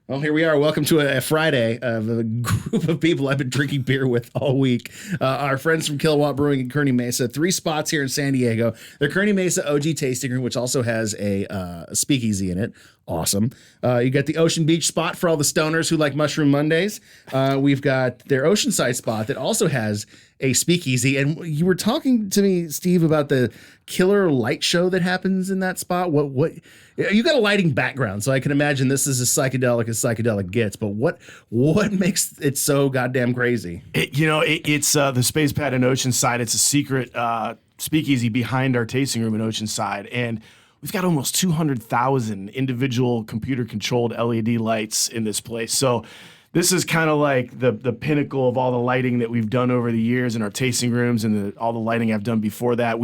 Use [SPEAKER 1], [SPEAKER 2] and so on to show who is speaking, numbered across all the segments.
[SPEAKER 1] Well, here we are. Welcome to a Friday of a group of people I've been drinking beer with all week. Our friends from Kilowatt Brewing in Kearney Mesa. 3 spots here in San Diego. Their Kearney Mesa OG Tasting Room, which also has a speakeasy in it. Awesome. You got the Ocean Beach spot for all the stoners who like Mushroom Mondays. We've got their Oceanside spot that also has a speakeasy. And you were talking to me, Steve, about the killer light show that happens in that spot. What you got a lighting background, so I can imagine this is as psychedelic gets. But what makes it so goddamn crazy?
[SPEAKER 2] It's the Space Pad in Oceanside. It's a secret speakeasy behind our tasting room in Oceanside, and we've got almost 200,000 individual computer-controlled LED lights in this place. So this is kind of like the pinnacle of all the lighting that we've done over the years in our tasting rooms and all the lighting I've done before that.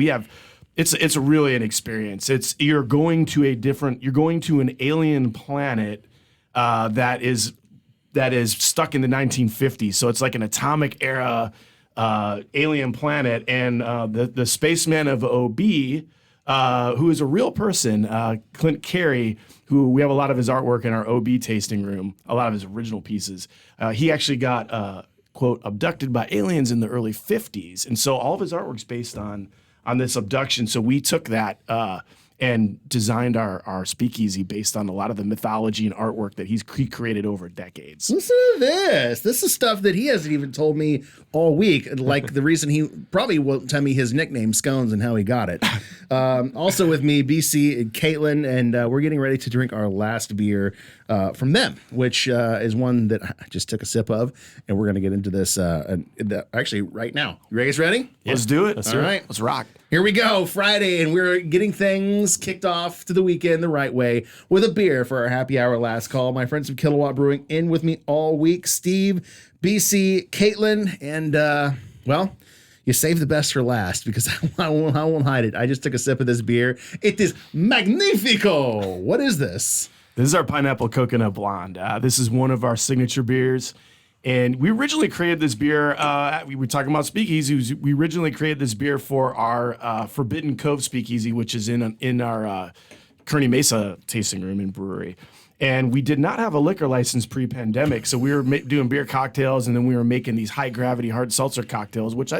[SPEAKER 2] It's really an experience. You're going to an alien planet that is stuck in the 1950s. So it's like an atomic era alien planet, and the spaceman of OB, who is a real person, Clint Carey, who we have a lot of his artwork in our OB tasting room, a lot of his original pieces. He actually got quote abducted by aliens in the early 50s, and so all of his artwork's based on this abduction. So we took that and designed our speakeasy based on a lot of the mythology and artwork that he created over decades.
[SPEAKER 1] Listen to this. This is stuff that he hasn't even told me all week. Like the reason he probably won't tell me his nickname, Scones, and how he got it. Also with me, BC and Kaitlyn, and we're getting ready to drink our last beer from them, which is one that I just took a sip of, and we're going to get into this actually right now. You guys ready?
[SPEAKER 2] Yeah. Let's do it.
[SPEAKER 1] All right.
[SPEAKER 2] Let's rock.
[SPEAKER 1] Here we go, Friday, and we're getting things kicked off to the weekend the right way with a beer for our happy hour last call. My friends from Kilowatt Brewing in with me all week. Steve, BC, Kaitlyn, and, well, you saved the best for last because I won't hide it. I just took a sip of this beer. It is magnifico. What is this?
[SPEAKER 2] This is our Pineapple Coconut Blonde. This is one of our signature beers. And we originally created this beer, we were talking about speakeasies. We originally created this beer for our Forbidden Cove speakeasy, which is in our Kearney Mesa tasting room and brewery. And we did not have a liquor license pre-pandemic, so we were doing beer cocktails, and then we were making these high-gravity hard seltzer cocktails, which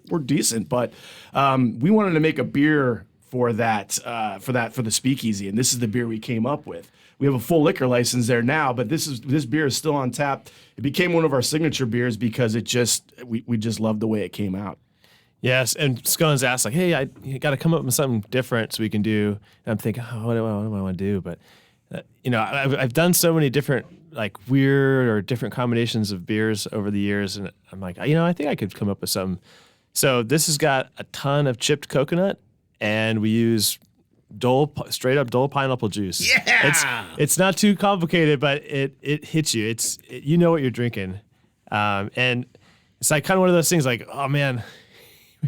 [SPEAKER 2] were decent. But we wanted to make a beer for the speakeasy, and this is the beer we came up with. We have a full liquor license there now, but this beer is still on tap. It became one of our signature beers because we just loved the way it came out.
[SPEAKER 3] Yes, and Scones asked, like, hey, you got to come up with something different so we can do. And I'm thinking, what do I want to do? But, I've done so many different, like, weird or different combinations of beers over the years, and I'm like, I think I could come up with something. So this has got a ton of chipped coconut, and we use straight up Dole pineapple juice.
[SPEAKER 1] Yeah,
[SPEAKER 3] it's not too complicated, but it hits you. You know what you're drinking, and it's like kind of one of those things. Like, oh man,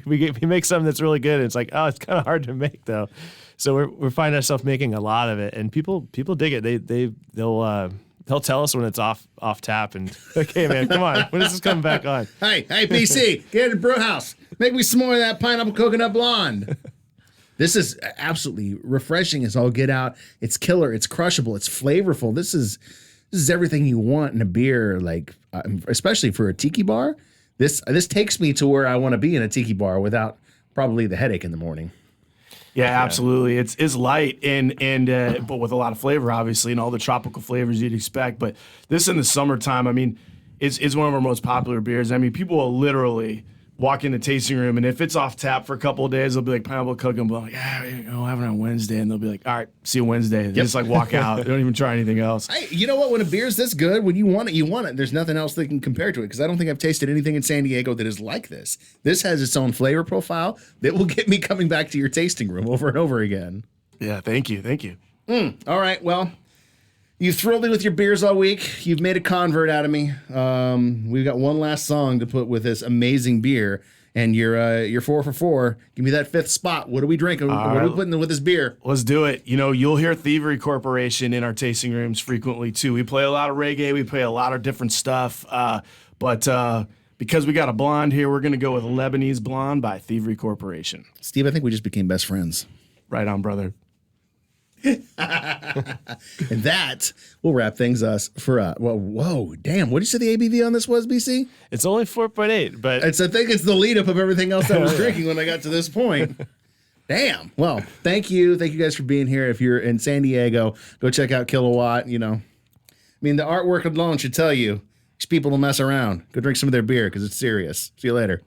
[SPEAKER 3] we make something that's really good. And it's like, oh, it's kind of hard to make though. So we're finding ourselves making a lot of it, and people dig it. They'll tell us when it's off tap, and like, hey man, come on, when is this coming back on?
[SPEAKER 1] Hey, BC, get in the brew house. Make me some more of that Pineapple Coconut Blonde. This is absolutely refreshing as all get out. It's killer. It's crushable. It's flavorful. This is everything you want in a beer, like especially for a tiki bar. This takes me to where I want to be in a tiki bar without probably the headache in the morning.
[SPEAKER 2] Yeah, absolutely. It's light and but with a lot of flavor, obviously, and all the tropical flavors you'd expect. But this in the summertime, I mean, it's one of our most popular beers. I mean, people will literally walk in the tasting room, and if it's off tap for a couple of days, they'll be like, pineapple coconut, and be like, yeah, we'll have it on Wednesday, and they'll be like, all right, see you Wednesday. They just like walk out. They don't even try anything else.
[SPEAKER 1] Hey, you know what? When a beer's this good, when you want it, you want it. There's nothing else that can compare to it, because I don't think I've tasted anything in San Diego that is like this. This has its own flavor profile that will get me coming back to your tasting room over and over again.
[SPEAKER 2] Yeah, thank you.
[SPEAKER 1] All right, well, you thrilled me with your beers all week. You've made a convert out of me. We've got one last song to put with this amazing beer. And you're 4 for 4. Give me that 5th spot. What are we drinking? What are we putting with this beer?
[SPEAKER 2] Let's do it. You'll hear Thievery Corporation in our tasting rooms frequently too. We play a lot of reggae. We play a lot of different stuff. But because we got a blonde here, we're going to go with Lebanese Blonde by Thievery Corporation.
[SPEAKER 1] Steve, I think we just became best friends.
[SPEAKER 2] Right on, brother.
[SPEAKER 1] And that will wrap things us for whoa, damn. What did you say the ABV on this was, BC?
[SPEAKER 3] It's only 4.8, but
[SPEAKER 1] I think it's the lead up of everything else I was drinking when I got to this point. Damn. Well, thank you. Thank you guys for being here. If you're in San Diego, go check out Kilowatt. You know, I mean, the artwork alone should tell you these people don't mess around. Go drink some of their beer because it's serious. See you later.